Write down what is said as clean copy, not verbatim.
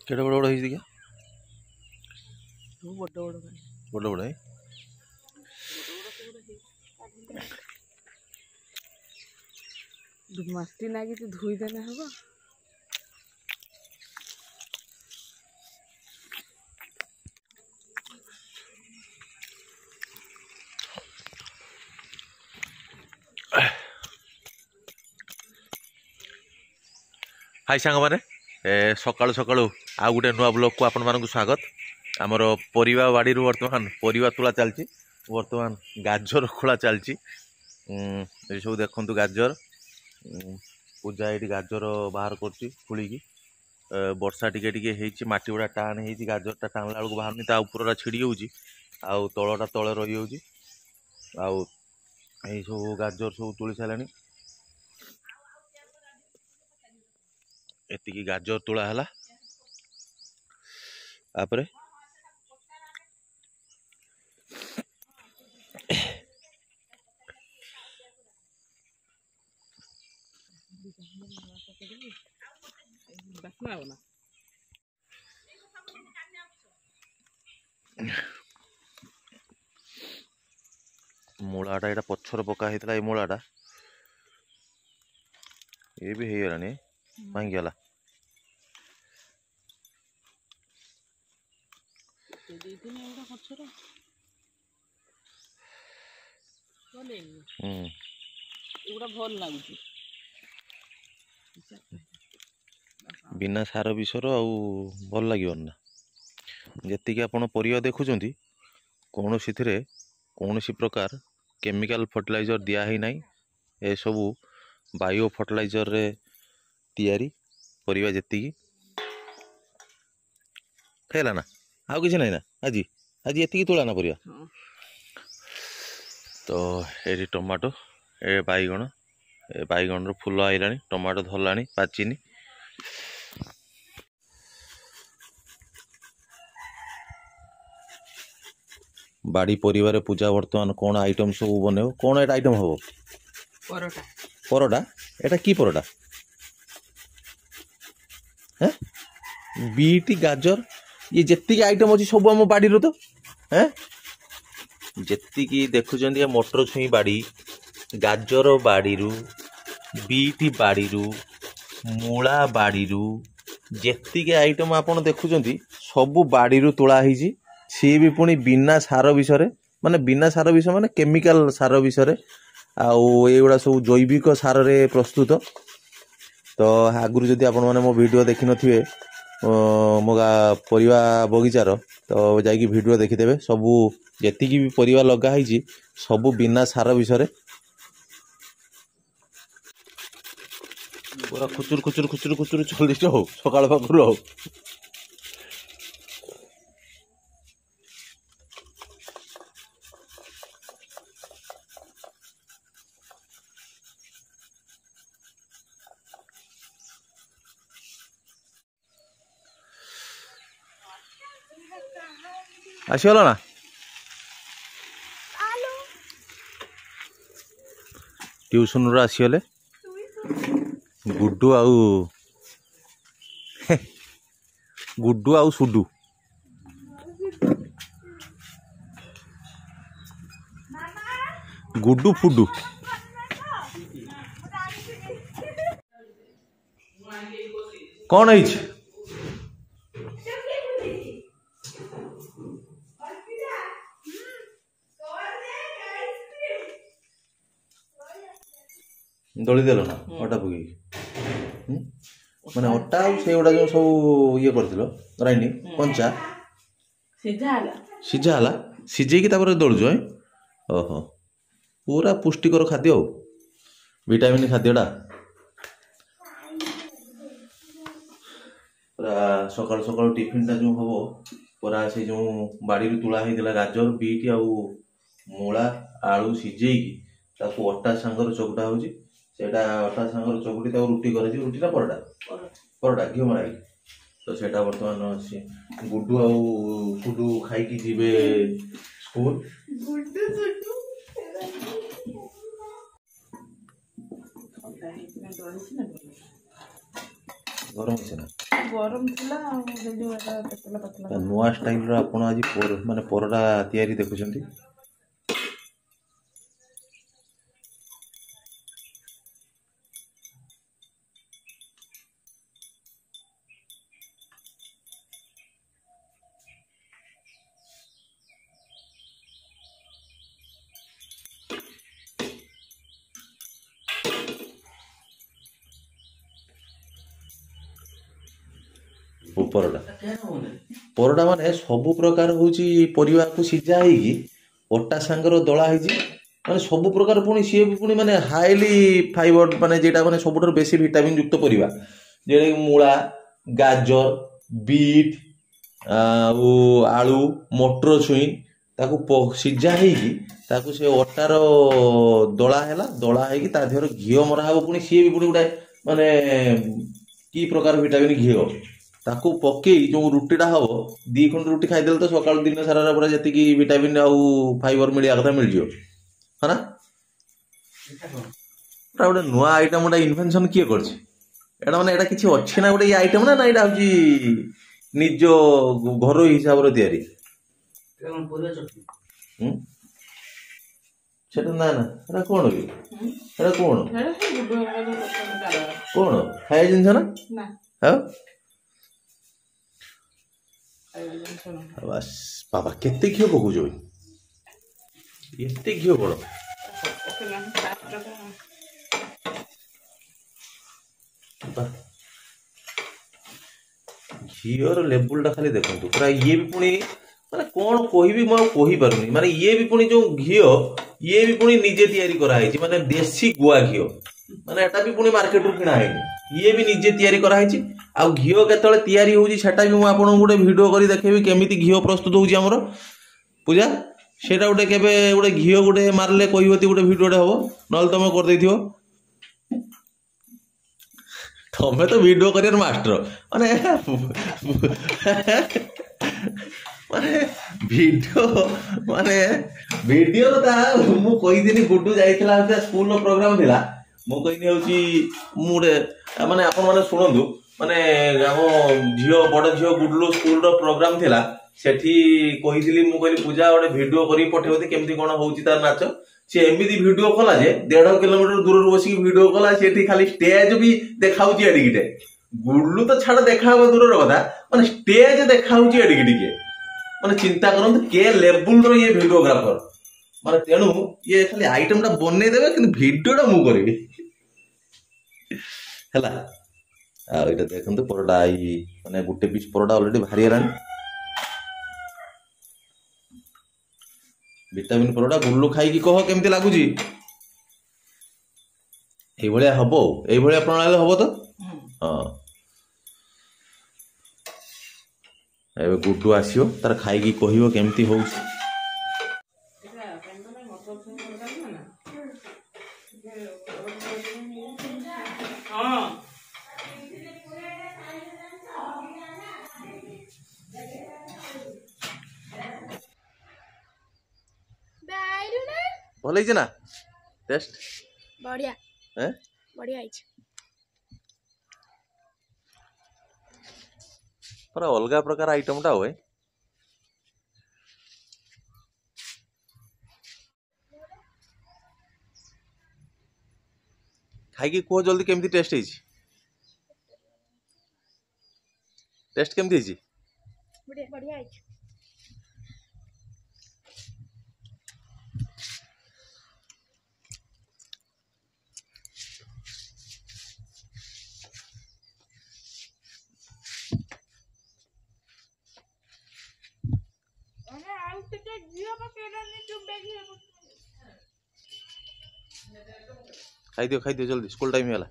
केटे बड़ बड़ है क्या बड़ बड़ बड़ बड़ है मस्ती नागी तो धोई देना होगा। हाय सांग मैंने सकाळु सकाळु आ गोटे नुआ ब्लॉग को आपण मानक स्वागत। आमर परिवा बाड़ी बर्तमान परिवा तुला चलची बर्तमान गाजर खोला चलची सब देखु गाजर पूजा ये गाजर बाहर कर खोलिकी वर्षा टिके टिके होती माटी गुड़ा टाण हो गाजर टा टाणला बेलू बाहर ता ऊपर छिड़ी जाऊँगी आउ तलटा तले रही जाऊँगी आउ सब गाजर सब तुली सारे एतिकी गाजर तुला है तापरे मूलाटा यहाँ पछर पका होता है मूलाटा ये भी हो गलानी भांगीगला बिना सार विषर आउ भल लगे ना जी आपण परिया देखुं कौन सी प्रकार केमिकल फर्टिलाइजर दिया ही नहीं ए सबू बायो फर्टिलाइजर रे तैयारी परिवा जी खाइला ना आउ किसी ना आज आज ये तुला ना परिया तो ये टमाटो ए बैगण रो फूल आईला टमाटो धरला पाचिनी बाड़ी परिवार पूजा बर्तमान कौन आइटम सब बन कौन एटा आइटम हम परोटा परोटा एटा की परोटा हैं बीट गाजर ये जेतिकी आइटम अच्छी सब आम बाड़ी तो हैं जेतिकी देखुं ये मटर छुई बाड़ी गाजर बाड़ी बीट बाड़ी मूला बाड़ी जेतिकी आइटम आपन देखुं सब बाड़ी तोला ही सी भी पुणी बिना सार विषय माने बिना सार विषय माने केमिकल सार विषय आउगुड़ा सब जैविक सार रे प्रस्तुत। तो आगुरी जदि आपण माने मो वीडियो देखि नथिबे मो परिवा बगीचार तो जाइकी वीडियो देखिदेवे सबू जेतिकी भी परिवा लगा है सबू बिना सार विषय पूरा खुचुर खुचुर खुचुर खुचुर चलिए हो सकाल पाखर हो आसीगल ना ट्यूशन रू आसीगले गुड्डू आउ गुड्डू आउ सुडू गुड्डू फुडू कौन है दली देल ना अटा पक माने अटा से गुड़ा जो सब ये कर ग्राइंडिंग कंचा सीझा है सीझे दलुच ओहो पूरा पुष्टिकर खाद्य विटामिन खाद्यटा पूरा सकाल सकाल टिफिन टा जो हम पूरा से जो बाड़ी तुला होता गाजर बीट आउ मूला आलू सीझे अटा सांगर चकटा हो अटा सांगर चकुटी रुटी कर रुटीटा परोटा परोटा घी मरा तो सेटा बर्तमान गुड्डू आउ सुडू खाई जीवे स्कूल ଗରମ ଅଛି ନା ଗରମ ଥିଲା ଆଉ ସେଇ ଯୋଉ ଏଟା ପତଲା ପତଲା ନୂଆ ଷ୍ଟାଇଲର ଆପଣ ଆଜି ମାନେ ପରଟା ତିଆରି ଦେଖୁଛନ୍ତି। ପରଟା ମାନେ ସବୁ ପ୍ରକାର ହଉଛି ପରିବାକୁ ସିଝା ହେଇକି ଅଟା ସାଙ୍ଗର ଦଳା ହେଇଛି ମାନେ ସବୁ ପ୍ରକାର ପୁଣି ସିଏ ବି ପୁଣି ମାନେ ହାଇଲି ଫାଇବର ମାନେ ଯେଟା ମାନେ ସବୁଠାରୁ ବେଶୀ ଭିଟାମିନ ଯୁକ୍ତ ପରିବା ଯେଟାକି ମୂଳା, ଗାଜର, ବିଟ୍ ଆଉ ଆଳୁ, ମଟର ଛୁଇଁ ତାକୁ ସିଝା ହେଇକି ତାକୁ ସେ ଅଟାର ଦଳା ହେଲା, ଦଳା ହେଇକି ତା ଦେହରେ ଘିଅ ମରା ହବ ପୁଣି ସିଏ ବି ପୁଣି ଗୋଟେ ମାନେ କି ପ୍ରକାର ଭିଟାମିନ ଘିଅ ତାକୁ ପକେଇ ଯୋଉ ରୁଟିଟା ହବ 2 ଖଣ୍ଡ ରୁଟି ଖାଇଦେଲେ ତ ସକାଳୁ ଦିନ ସାରା ପୁରା ଯେତିକି ଭିଟାମିନ ଆଉ ଫାଇବର ମିଳିବା କଥା ମିଳିଯିବ ହଁ ନା। ଏଟା ଗୋଟେ ନୂଆ ଆଇଟମ ଗୋଟେ ଇନଭେନସନ କିଏ କରିଛି ଏଟା ମାନେ ଏଟା କିଛି ଅଛି ନା ଗୋଟେ ଆଇଟମ ନା ଏଇଟା ହଉଛି ନିଜ ଘରୋଇ ହିସାବରେ ତିଆରି। ସେଟା ନା ନା ସେଟା କଣ କି ସେଟା କଣ କଣ ଖାଇବା ଜିନିଷ ନା ଆଉ ବାସ୍ ବାବା କେତେ ଘିଅ ପକଉଛ ଏତେ ଘିଅ କଣ ଘିଅର ଲେବୁଲ ଟା ଖାଲି ଦେଖନ୍ତୁ ପୁରା ଇଏ ବି ପୁଣି ମାନେ କଣ କହିବି ମୁଁ ଆଉ କହିପାରୁନି ମାନେ ଇଏ ବି ପୁଣି ଯୋଉ ଘିଅ ଇଏ ବି ପୁଣି ନିଜେ ତିଆରି କରାହେଇଛି ମାନେ ଦେଶୀ ଗୁଆ ଘିଅ ମାନେ ଏଟା ବି ପୁଣି ମାର୍କେଟରୁ କିଣା ହେଇନି ଇଏ ବି ନିଜେ ତିଆରି କରାହେଇଛି। ଆଉ ଘିଅ କେତେବେଳେ ତିଆରି ହଉଛି ସେଟା ବି ମୁଁ ଆପଣଙ୍କୁ ଗୋଟେ ଭିଡିଓ କରି ଦେଖେଇବି କେମିତି ଘିଅ ପ୍ରସ୍ତୁତ ହଉଛି ଆମର ପୂଜା ସେଇଟା ଗୋଟେ କେବେ ଗୋଟେ ଘିଅ ଗୋଟେ ମାରିଲେ କହିବତି ଗୋଟେ ଭିଡିଓଟେ ହବ ନହେଲେ ତମେ କରିଦେଇଥିବ। ତମେ ତ ଭିଡିଓ କରିବାର ମାଷ୍ଟର ମାନେ ମାନେ ଭିଡିଓ ତା ମୁଁ କହିଥିଲି ଗୁଡୁ ଯାଇଥିଲା ସ୍କୁଲର ପ୍ରୋଗ୍ରାମ ଥିଲା ମୁଁ କହିଲି ହଉଛି ମୁଁ ଗୋଟେ ମାନେ ଆପଣ ମାନେ ଶୁଣନ୍ତୁ ମାନେ ଆମ ଝିଅ ବଡ ଝିଅ ଗୁଡଲୁ ସ୍କୁଲର ପ୍ରୋଗ୍ରାମ ଥିଲା ସେଠି କହିଥିଲି ମୁଁ କହିଲି ପୂଜା ଗୋଟେ ଭିଡିଓ କରିକି ପଠେଇବତି କେମିତି କଣ ହଉଛି ତାର ନାଚ ସେ ଏମିତି ଭିଡିଓ କଲା ଯେ 1.5 କିଲୋମିଟର ଦୂରରୁ ବସିକି ଭିଡିଓ କଲା ସେଠି ଖାଲି ଷ୍ଟେଜ ବି ଦେଖାଉଛି ଏଡିକିଟେ ଗୁଡଲୁ ତ ଛାଡ ଦେଖାହବ ଦୂରର କଥା ମାନେ ଷ୍ଟେଜ ଦେଖାଉଛି ଏଡିକି ଟିକେ ମାନେ ଚିନ୍ତା କରନ୍ତୁ କେ ଲେବୁଲର ଇଏ ଭିଡିଓଗ୍ରାଫର ମାନେ ତେଣୁ ଇଏ ଖାଲି ଆଇଟମ ଟା ବନେଇଦେବେ କିନ୍ତୁ ଭିଡିଓଟା ମୁଁ କରିବି ହେଲା। ଆଉ ଏଇଟା ଦେଖନ୍ତୁ ପରଟା ଏଇ ମାନେ ଗୋଟେ ପିସ୍ ପରଟା ଅଲରେଡି ବାହାରି ଗଲାଣି ଭିଟାମିନ ପରଟା ଗୁଡଲୁ ଖାଇକି କହ କେମିତି ଲାଗୁଛି ଏଇଭଳିଆ ହବ ଆଉ ଏଇଭଳିଆ ପ୍ରଣାଳୀ ହବ ତ ହଁ ଏବେ ଗୁଡୁ ଆସିବ ତାର ଖାଇକି କହିବ କେମିତି ହଉଛି। ଭଲ ହେଇଛି ନା ଟେଷ୍ଟ बढ़िया बढ़िया है ପୁରା ଅଲଗା ପ୍ରକାର ଆଇଟମଟା ହୁଏ। ଖାଇକି କୁହ ଜଲ୍ଦି କେମିତି ଟେଷ୍ଟ ହେଇଛି ଟେଷ୍ଟ କେମିତି ହେଇଛି बढ़िया बढ़िया है ଖାଇଦିଅ ଜଲ୍ଦି ସ୍କୁଲ ଟାଇମ ହେଲା।